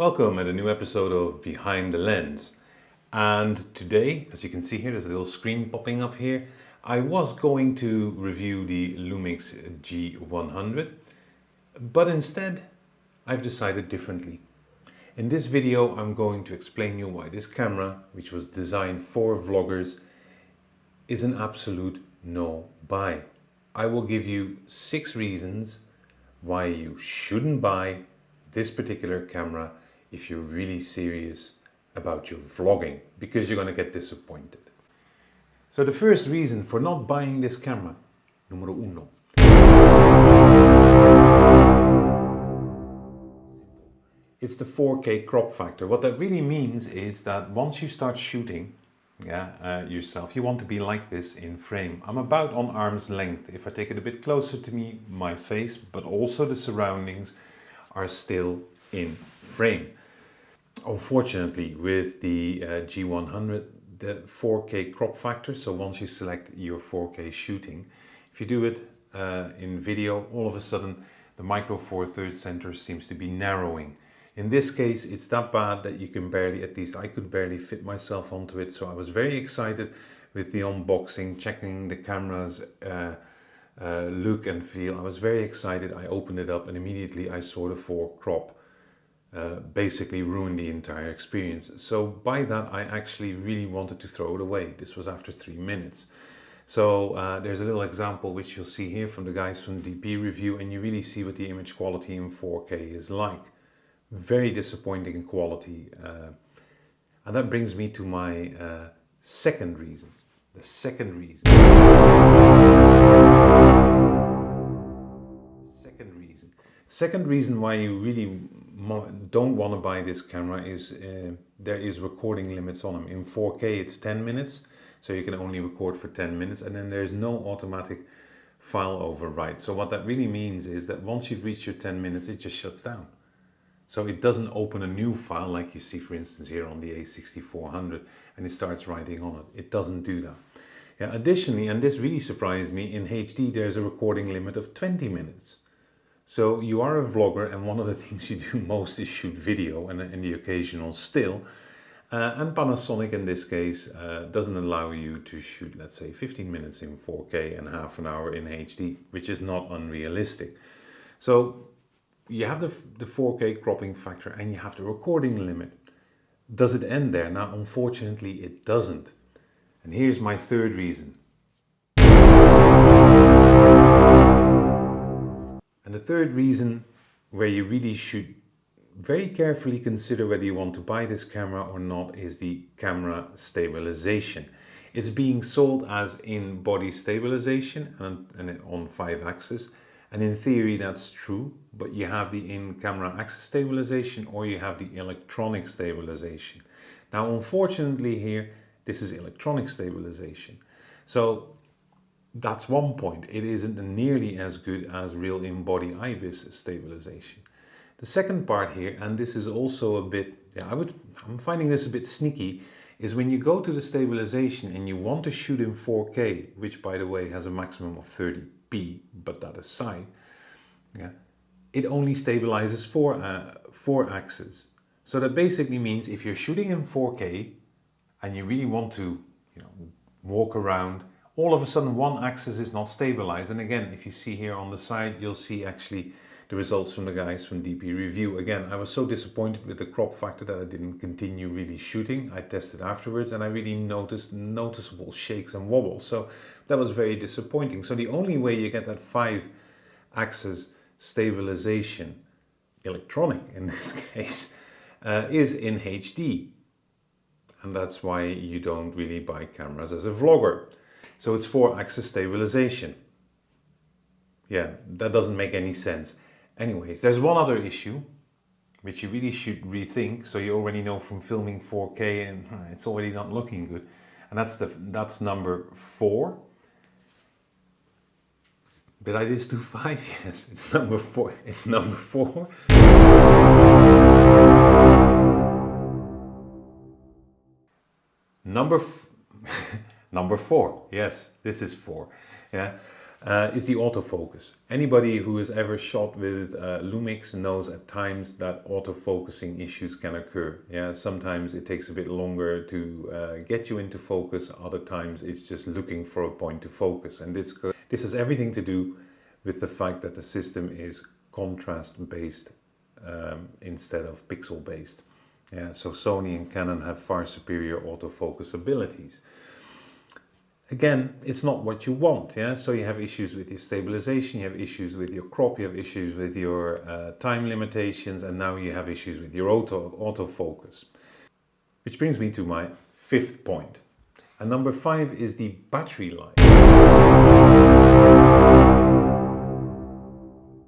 Welcome at a new episode of Behind the Lens. And today, as you can see here, there's a little screen popping up here. I was going to review the Lumix G100, but instead I've decided differently. In this video, I'm going to explain you why this camera, which was designed for vloggers, is an absolute no-buy. I will give you 6 reasons why you shouldn't buy this particular camera if you're really serious about your vlogging, because you're going to get disappointed. So the first reason for not buying this camera, numero uno, it's the 4K crop factor. What that really means is that once you start shooting yourself, you want to be like this in frame. I'm about on arm's length. If I take it a bit closer to me, my face, but also the surroundings are still in frame. Unfortunately, with the G100, the 4K crop factor, so once you select your 4K shooting, if you do it in video, all of a sudden the micro four thirds center seems to be narrowing. In this case, it's that bad that you can barely, at least I could barely fit myself onto it. So I was very excited with the unboxing, checking the camera's look and feel. I was very excited. I opened it up and immediately I saw the 4 crop. Basically ruined the entire experience. So by that, I actually really wanted to throw it away. This was after 3 minutes. So there's a little example which you'll see here from the guys from DP Review, and you really see what the image quality in 4K is like. Very disappointing quality. And that brings me to my second reason. The second reason. Second reason why you really don't want to buy this camera is there is recording limits on them. In 4K it's 10 minutes, so you can only record for 10 minutes, and then there's no automatic file overwrite. So what that really means is that once you've reached your 10 minutes, it just shuts down. So it doesn't open a new file like you see, for instance, here on the A6400, and it starts writing on it. It doesn't do that. Yeah, additionally, and this really surprised me, in HD there's a recording limit of 20 minutes. So you are a vlogger, and one of the things you do most is shoot video and the occasional still. And Panasonic in this case doesn't allow you to shoot, let's say, 15 minutes in 4K and half an hour in HD, which is not unrealistic. So you have the 4K cropping factor and you have the recording limit. Does it end there? Now, unfortunately, it doesn't. And here's my third reason. And the third reason where you really should very carefully consider whether you want to buy this camera or not is the camera stabilization. It's being sold as in-body stabilization and on 5 axis. And in theory that's true, but you have the in-camera axis stabilization or you have the electronic stabilization. Now, unfortunately here, this is electronic stabilization. So that's one point. It isn't nearly as good as real in-body IBIS stabilization. The second part here, and this is also a bit, I'm finding this a bit sneaky, is when you go to the stabilization and you want to shoot in 4K, which by the way has a maximum of 30p, but that aside, it only stabilizes 4 axes. So that basically means if you're shooting in 4K and you really want to, walk around, all of a sudden one axis is not stabilized. And again, if you see here on the side, you'll see actually the results from the guys from DP Review. Again, I was so disappointed with the crop factor that I didn't continue really shooting. I tested afterwards and I really noticed noticeable shakes and wobbles. So that was very disappointing. So the only way you get that 5 axis stabilization, electronic in this case, is in HD. And that's why you don't really buy cameras as a vlogger. So it's 4 axis stabilization. Yeah, that doesn't make any sense. Anyways, there's one other issue which you really should rethink. So you already know from filming 4K and it's already not looking good. And that's number 4. Did I just do 5? Yes, it's number 4. It's number 4. Number 4. Yes, this is 4. Yeah. is the autofocus. Anybody who has ever shot with Lumix knows at times that autofocusing issues can occur. Yeah, sometimes it takes a bit longer to get you into focus, other times it's just looking for a point to focus. And this has everything to do with the fact that the system is contrast based instead of pixel based. Yeah, so Sony and Canon have far superior autofocus abilities. Again, it's not what you want, yeah? So you have issues with your stabilization, you have issues with your crop, you have issues with your time limitations, and now you have issues with your autofocus. Which brings me to my fifth point. And number 5 is the battery life.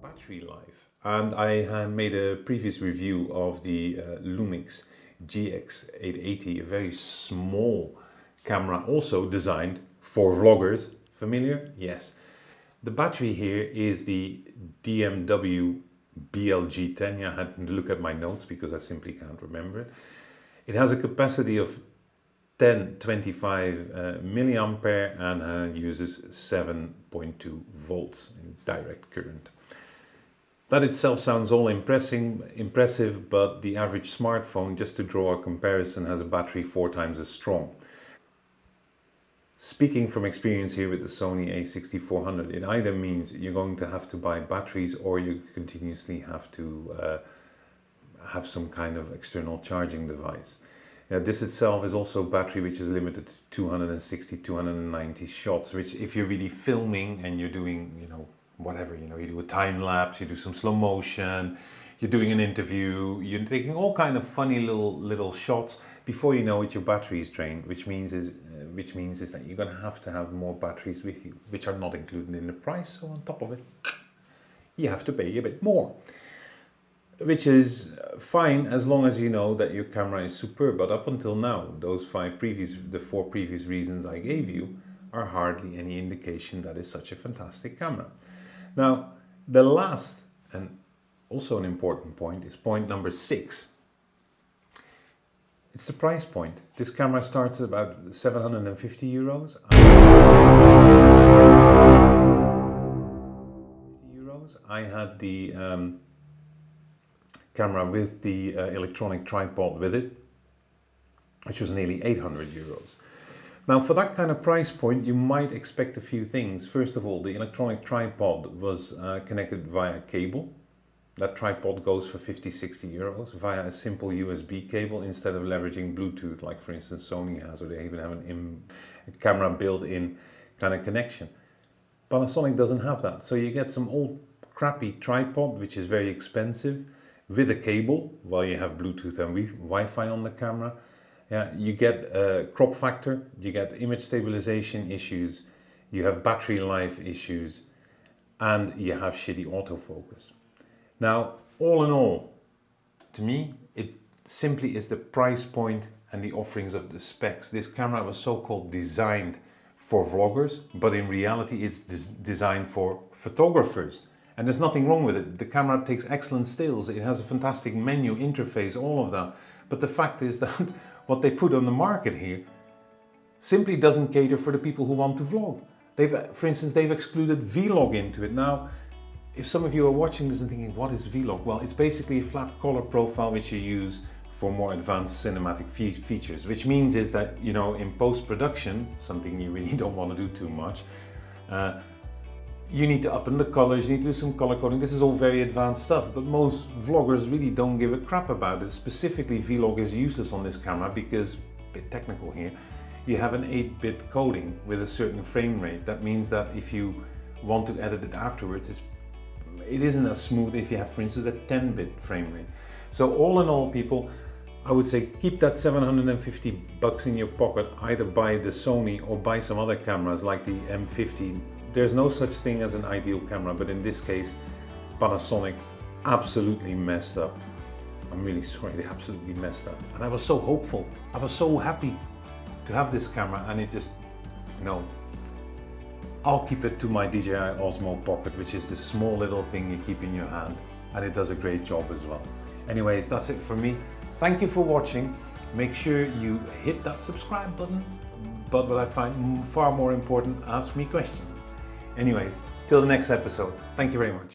Battery life. And I made a previous review of the Lumix GX880, a very small camera, also designed for vloggers. Familiar? Yes. The battery here is the DMW BLG10. Yeah, I had to look at my notes because I simply can't remember it. It has a capacity of 1025 milliampere and uses 7.2 volts in direct current. That itself sounds all impressive, but the average smartphone, just to draw a comparison, has a battery 4 times as strong. Speaking from experience here with the Sony a6400, it either means you're going to have to buy batteries or you continuously have to have some kind of external charging device. This itself is also a battery which is limited to 260, 290 shots, which if you're really filming and you're doing, whatever, you do a time lapse, you do some slow motion, you're doing an interview, you're taking all kind of funny little shots. Before you know it, your battery is drained, which means that you're going to have more batteries with you, which are not included in the price. So on top of it, you have to pay a bit more, which is fine as long as you know that your camera is superb. But up until now, the 4 previous reasons I gave you are hardly any indication that is such a fantastic camera. Now, the last and also an important point is point number 6. It's the price point. This camera starts at about 750 euros. I had the camera with the electronic tripod with it, which was nearly 800 euros. Now, for that kind of price point, you might expect a few things. First of all, the electronic tripod was connected via cable. That tripod goes for 50-60 euros via a simple USB cable instead of leveraging Bluetooth, like for instance Sony has, or they even have a camera built-in kind of connection. Panasonic doesn't have that, so you get some old crappy tripod, which is very expensive, with a cable, while you have Bluetooth and Wi-Fi on the camera. Yeah, you get a crop factor, you get image stabilization issues, you have battery life issues, and you have shitty autofocus. Now, all in all, to me, it simply is the price point and the offerings of the specs. This camera was so-called designed for vloggers, but in reality it's designed for photographers. And there's nothing wrong with it. The camera takes excellent stills, it has a fantastic menu interface, all of that. But the fact is that what they put on the market here simply doesn't cater for the people who want to vlog. For instance, they've excluded vlog into it. Now, if some of you are watching this and thinking, what is vlog? Well, it's basically a flat color profile which you use for more advanced cinematic features, which means is that, in post-production, something you really don't want to do too much, you need to upend the colors, you need to do some color coding. This is all very advanced stuff, but most vloggers really don't give a crap about it. Specifically, vlog is useless on this camera because, a bit technical here, you have an 8-bit coding with a certain frame rate. That means that if you want to edit it afterwards, it isn't as smooth if you have, for instance, a 10-bit frame rate. So all in all, people, I would say keep that 750 bucks in your pocket, either buy the Sony or buy some other cameras like the M50. There's no such thing as an ideal camera, but in this case, Panasonic absolutely messed up. I'm really sorry, they absolutely messed up. And I was so hopeful, I was so happy to have this camera, and it just, no. I'll keep it to my DJI Osmo Pocket, which is this small little thing you keep in your hand, and it does a great job as well. Anyways, that's it for me. Thank you for watching. Make sure you hit that subscribe button, but what I find far more important, ask me questions. Anyways, till the next episode. Thank you very much.